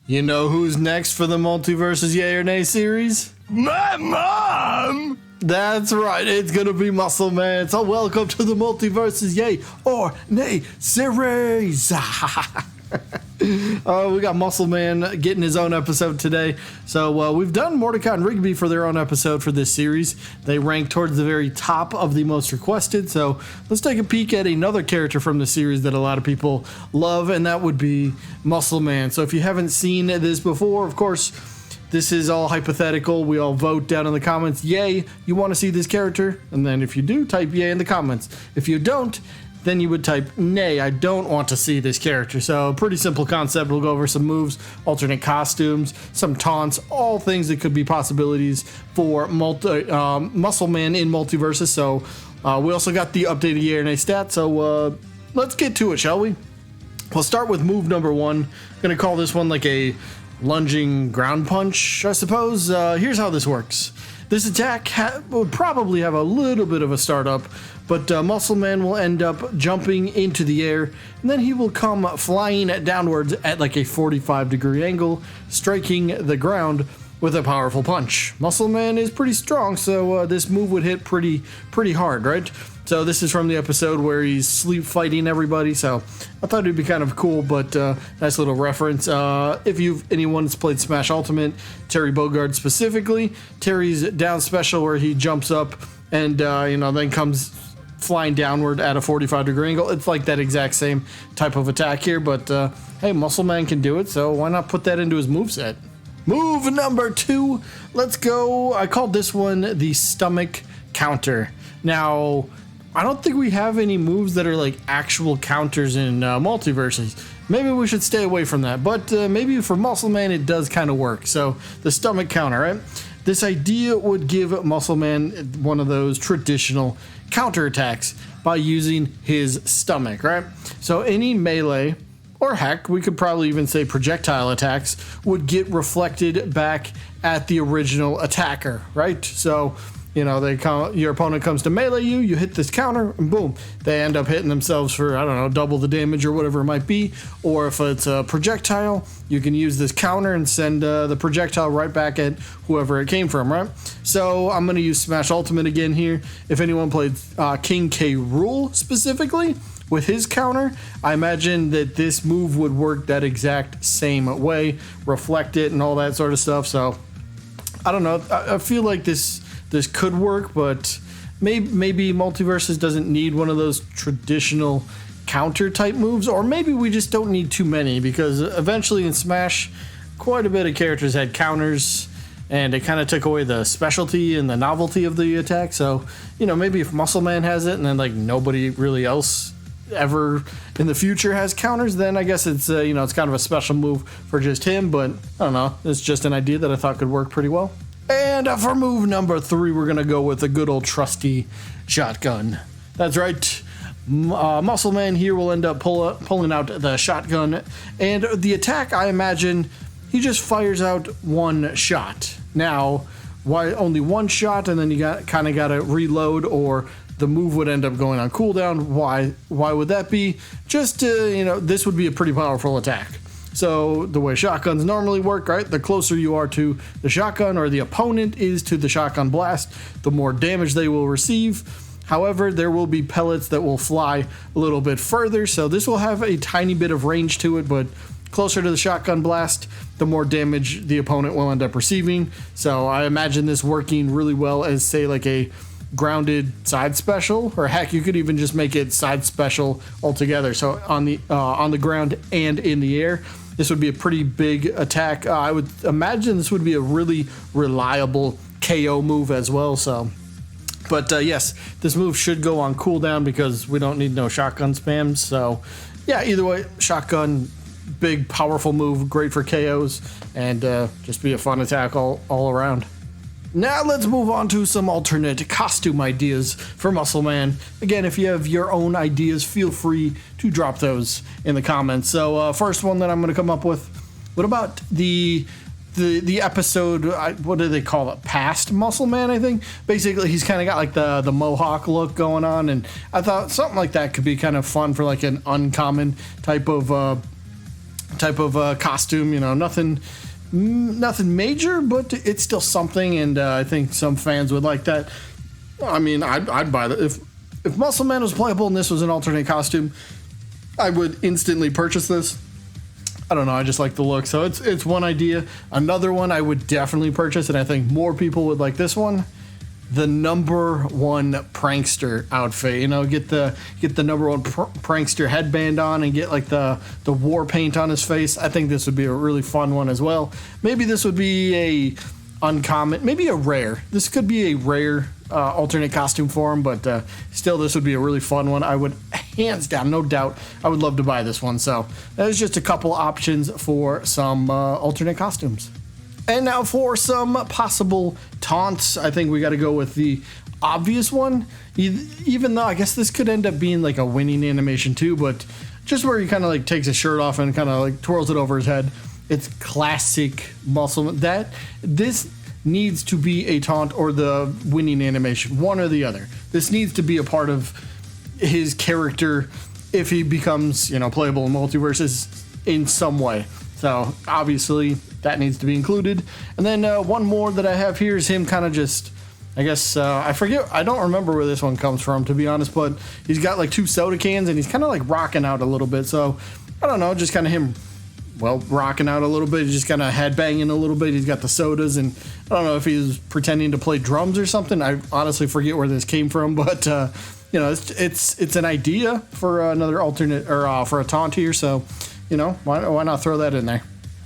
You know who's next for the Multiversus Yay or Nay series? My mom! That's right, it's gonna be Muscle Man. So welcome to the Multiversus Yay or Nay series. We got Muscle Man getting his own episode today. So we've done Mordecai and Rigby for their own episode for this series. They rank towards the very top of the most requested. So let's take a peek at another character from the series that a lot of people love, and that would be Muscle Man. So if you haven't seen this before, of course, this is all hypothetical. We all vote down in the comments, yay, you want to see this character? And then if you do, type yay in the comments. If you don't, then you would type nay, I don't want to see this character. So pretty simple concept. We'll go over some moves, alternate costumes, some taunts, all things that could be possibilities for Muscle Man in Multiversus. So we also got the updated Yay or Nay stat. So let's get to it, shall we? We'll start with move number one. I'm going to call this one like a lunging ground punch, I suppose. Here's how this works. This attack would probably have a little bit of a startup, but Muscle Man will end up jumping into the air, and then he will come flying downwards at like a 45-degree angle, striking the ground with a powerful punch. Muscle Man is pretty strong, so this move would hit pretty hard, right? So this is from the episode where he's sleep fighting everybody, so I thought it'd be kind of cool, but nice little reference. If anyone's played Smash Ultimate, Terry Bogard specifically, Terry's down special where he jumps up and then comes flying downward at a 45-degree angle. It's like that exact same type of attack here, but hey, Muscle Man can do it, so why not put that into his moveset? Move number two, let's go. I called this one the stomach counter. Now, I don't think we have any moves that are like actual counters in Multiverses. Maybe we should stay away from that, but maybe for Muscle Man it does kind of work. So the stomach counter, right? This idea would give Muscle Man one of those traditional counter attacks by using his stomach, right? So any melee, or heck, we could probably even say projectile attacks, would get reflected back at the original attacker, right? So your opponent comes to melee you, you hit this counter, and boom, they end up hitting themselves for, I don't know, double the damage or whatever it might be. Or if it's a projectile, you can use this counter and send the projectile right back at whoever it came from, right? So I'm going to use Smash Ultimate again here. If anyone played King K. Rool specifically, with his counter, I imagine that this move would work that exact same way, reflect it and all that sort of stuff. So I don't know. I feel like this could work, but maybe Multiversus doesn't need one of those traditional counter type moves, or maybe we just don't need too many, because eventually in Smash, quite a bit of characters had counters, and it kind of took away the specialty and the novelty of the attack. So, maybe if Muscle Man has it, and then like nobody really else ever in the future has counters, then I guess it's it's kind of a special move for just him. But I don't know, it's just an idea that I thought could work pretty well. And for move number three, we're going to go with a good old trusty shotgun. That's right. Muscle Man here will end up pulling out the shotgun. And the attack, I imagine, he just fires out one shot. Now, why only one shot and then you kind of got to reload, or the move would end up going on cooldown? Why would that be? Just, this would be a pretty powerful attack. So the way shotguns normally work, right? The closer you are to the shotgun, or the opponent is to the shotgun blast, the more damage they will receive. However, there will be pellets that will fly a little bit further, so this will have a tiny bit of range to it, but closer to the shotgun blast, the more damage the opponent will end up receiving. So I imagine this working really well as, say, like a grounded side special, or heck, you could even just make it side special altogether. So on the ground and in the air, this would be a pretty big attack. I would imagine this would be a really reliable KO move as well. So, but yes, this move should go on cooldown because we don't need no shotgun spams. So yeah, either way, shotgun, big powerful move, great for KOs, and just be a fun attack all around. Now let's move on to some alternate costume ideas for Muscle Man. Again, if you have your own ideas, feel free to drop those in the comments. So first one that I'm going to come up with, what about the episode, what do they call it? Past Muscle Man, I think. Basically, he's kind of got like the mohawk look going on, and I thought something like that could be kind of fun for like an uncommon type of type of costume. You know, nothing major, but it's still something, and I think some fans would like that. I mean, I'd buy that. If Muscle Man was playable and this was an alternate costume, I would instantly purchase this. I don't know, I just like the look. So it's one idea. Another one I would definitely purchase, and I think more people would like this one. The number one prankster outfit. You know, get the number one prankster headband on and get like the war paint on his face. I think this would be a really fun one as well. Maybe this would be a uncommon, maybe a rare. This could be a rare alternate costume for him, but still, this would be a really fun one. I would, hands down, no doubt, I would love to buy this one. So there's just a couple options for some alternate costumes. And now for some possible taunts, I think we got to go with the obvious one. Even though I guess this could end up being like a winning animation too, but just where he kind of like takes his shirt off and kind of like twirls it over his head. It's classic Muscle. This needs to be a taunt or the winning animation, one or the other. This needs to be a part of his character if he becomes, you know, playable in Multiversus in some way. So obviously that needs to be included. And then one more that I have here is him kind of just, I guess, I forget, I don't remember where this one comes from, to be honest, but he's got like 2 soda cans and he's kind of like rocking out a little bit. So I don't know, just kind of him, well, rocking out a little bit. He's just kind of headbanging a little bit. He's got the sodas, and I don't know if he's pretending to play drums or something. I honestly forget where this came from, but you know, it's an idea for another alternate, or for a taunt here. So, you know, why not throw that in there?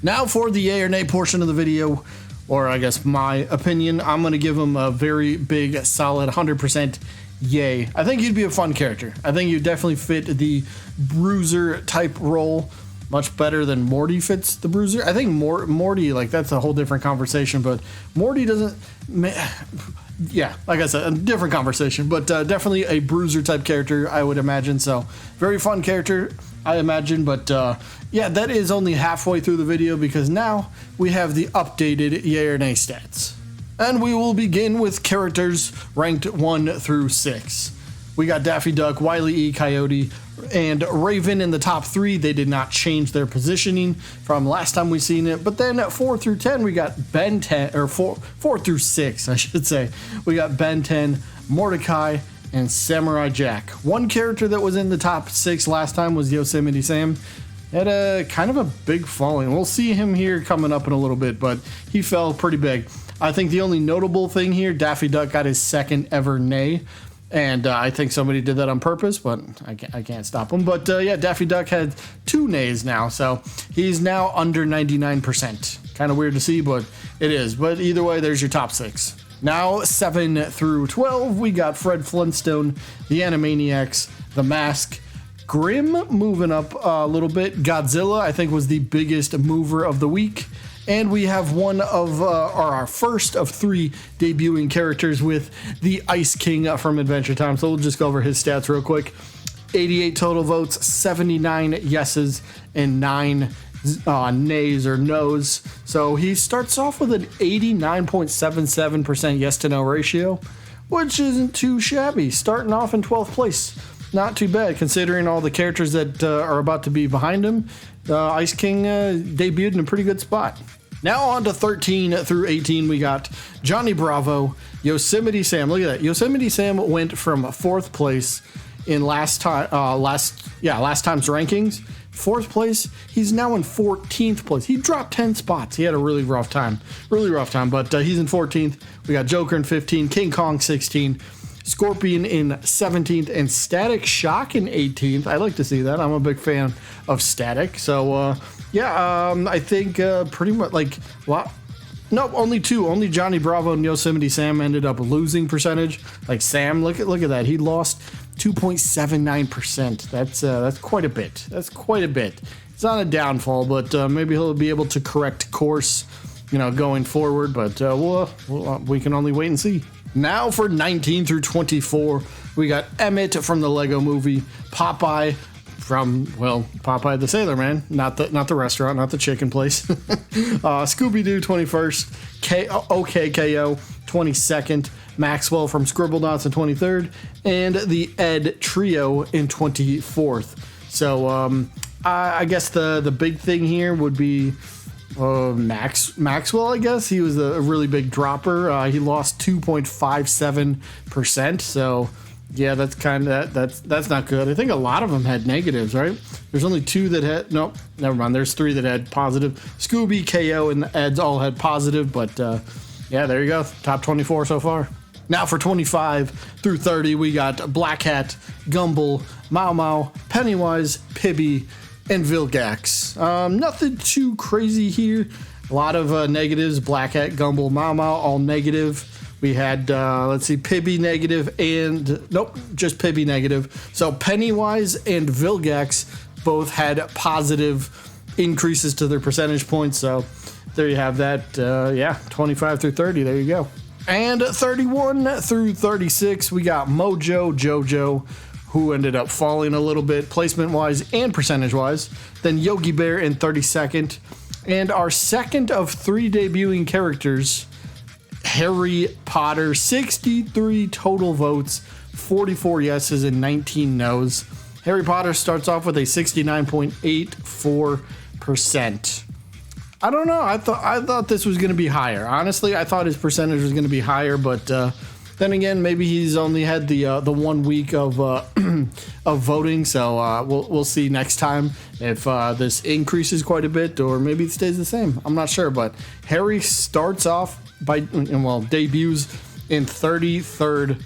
Now for the yay or nay portion of the video, or I guess my opinion, I'm going to give him a very big, solid 100% yay. I think he'd be a fun character. I think he'd definitely fit the bruiser type role much better than Morty fits the bruiser. I think Morty, like, that's a whole different conversation, but Morty doesn't, yeah, like I said, a different conversation, but definitely a bruiser type character, I would imagine. So very fun character, I imagine, but yeah, that is only halfway through the video because now we have the updated yay or nay stats. And we will begin with characters ranked 1 through 6. We got Daffy Duck, Wile E. Coyote, and Raven in the top 3. They did not change their positioning from last time we seen it. But then at 4 through 10, we got Ben 10, or 4 through 6, I should say. We got Ben 10, Mordecai, and Samurai Jack. One character that was in the top 6 last time was Yosemite Sam. Had a kind of a big falling. We'll see him here coming up in a little bit, but he fell pretty big. I think the only notable thing here, Daffy Duck got his 2nd ever nay. And I think somebody did that on purpose, but I can't stop him. But yeah, Daffy Duck had 2 nays now, so he's now under 99%. Kind of weird to see, but it is. But either way, there's your top 6. Now 7 through 12, we got Fred Flintstone, the Animaniacs, the Mask, Grimm moving up a little bit. Godzilla, I think, was the biggest mover of the week. And we have one of our first of 3 debuting characters with the Ice King from Adventure Time. So we'll just go over his stats real quick. 88 total votes, 79 yeses, and 9 nays or no's. So he starts off with an 89.77% yes to no ratio, which isn't too shabby. Starting off in 12th place. Not too bad considering all the characters that are about to be behind him. Ice King debuted in a pretty good spot. Now on to 13 through 18, we got Johnny Bravo, Yosemite Sam. Look at that. Yosemite Sam went from 4th place in last time's rankings. 4th place. He's now in 14th place. He dropped 10 spots. He had a really rough time, but he's in 14th. We got Joker in 15, King Kong 16, Scorpion in 17th, and Static Shock in 18th. I like to see that. I'm a big fan of Static. So, I think pretty much like, well, no, only 2. Only Johnny Bravo and Yosemite Sam ended up losing percentage. Like Sam, look at that. He lost 2.79%. That's quite a bit. It's not a downfall, but maybe he'll be able to correct course, going forward. But we can only wait and see. Now for 19 through 24, we got Emmett from the Lego Movie, Popeye from, Popeye the Sailor Man, not the restaurant, not the chicken place, Scooby-Doo 21st, OKKO 22nd, Maxwell from Scribblenauts in 23rd, and the Ed Trio in 24th. So I guess the big thing here would be Maxwell. I guess he was a really big dropper. He lost 2.57%. So yeah, that's kind of that's not good. I think a lot of them had negatives, right? There's only 2 that had nope. Never mind. There's 3 that had positive. Scooby, KO, and the Eds all had positive. But yeah, there you go. Top 24 so far. Now for 25 through 30, we got Black Hat, Gumball, Mau Mau, Pennywise, Pibby, and Vilgax. Nothing too crazy here. A lot of negatives. Black Hat, Gumball, Mau Mau, all negative. We had, let's see, Pibby negative and, nope, just Pibby negative. So Pennywise and Vilgax both had positive increases to their percentage points. So there you have that. Yeah, 25 through 30. There you go. And 31 through 36, we got Mojo Jojo, who ended up falling a little bit placement-wise and percentage-wise. Then Yogi Bear in 32nd. And our second of 3 debuting characters, Harry Potter, 63 total votes, 44 yeses and 19 nos. Harry Potter starts off with a 69.84%. I don't know. I thought this was going to be higher. Honestly, I thought his percentage was going to be higher, but then again, maybe he's only had the 1 week of of voting. So we'll see next time if this increases quite a bit, or maybe it stays the same. I'm not sure, but Harry starts off debuts in 33rd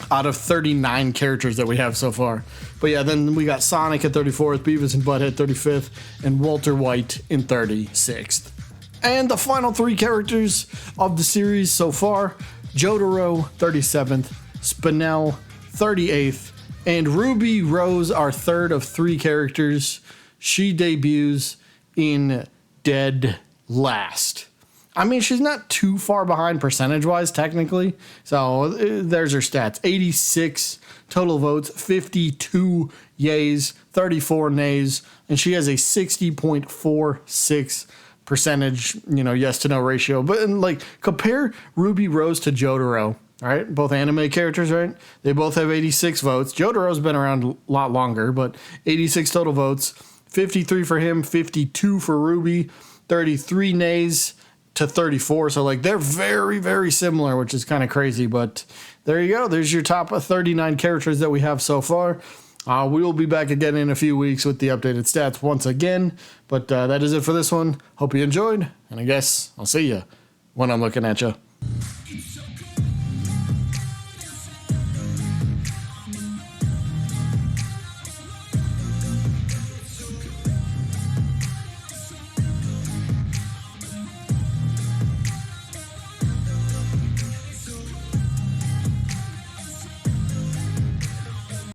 out of 39 characters that we have so far. But yeah, then we got Sonic at 34th, Beavis and Butthead 35th, and Walter White in 36th. And the final 3 characters of the series so far, Jotaro 37th, Spinel 38th, and Ruby Rose, our third of 3 characters. She debuts in dead last. I mean, she's not too far behind percentage-wise, technically. So there's her stats. 86 total votes, 52 yays, 34 nays, and she has a 60.46 percentage, yes to no ratio. But compare Ruby Rose to Jotaro, right? Both anime characters, right? They both have 86 votes. Jotaro's been around a lot longer, but 86 total votes, 53 for him, 52 for Ruby, 33 nays to 34. So they're very, very similar, which is kind of crazy. But there you go. There's your top 39 characters that we have so far. We will be back again in a few weeks with the updated stats once again. But that is it for this one. Hope you enjoyed. And I guess I'll see you when I'm looking at you.